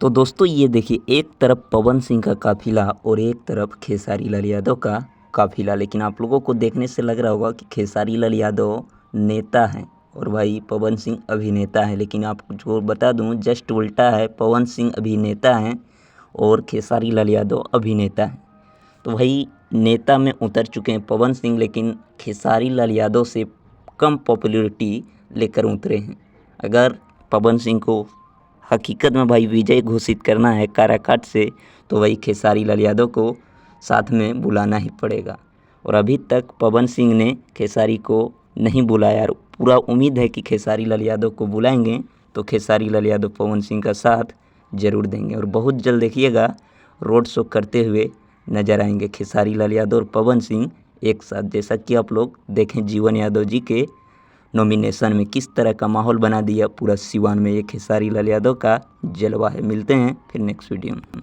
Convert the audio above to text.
तो दोस्तों ये देखिए, एक तरफ पवन सिंह का काफिला और एक तरफ खेसारी लाल यादव का काफिला। लेकिन आप लोगों को देखने से लग रहा होगा कि खेसारी लाल यादव नेता हैं और भाई पवन सिंह अभिनेता हैं। लेकिन आपको बता दूं, जस्ट उल्टा है। पवन सिंह अभिनेता हैं और खेसारी लाल यादव अभिनेता हैं। तो भाई नेता में उतर चुके हैं पवन सिंह, लेकिन खेसारी लाल यादव से कम पॉपुलैरिटी लेकर उतरे हैं। अगर पवन सिंह को हकीकत में भाई विजय घोषित करना है काराकाट से, तो वही खेसारी लाल यादव को साथ में बुलाना ही पड़ेगा। और अभी तक पवन सिंह ने खेसारी को नहीं बुलाया और पूरा उम्मीद है कि खेसारी लाल यादव को बुलाएंगे तो खेसारी लाल यादव पवन सिंह का साथ ज़रूर देंगे। और बहुत जल्द देखिएगा रोड शो करते हुए नजर आएंगे खेसारी लाल यादव और पवन सिंह एक साथ। जैसा कि आप लोग देखें जीवन यादव जी के नॉमिनेशन में किस तरह का माहौल बना दिया पूरा सिवान में, ये खेसारी लाल यादव का जलवा है। मिलते हैं फिर नेक्स्ट वीडियो में।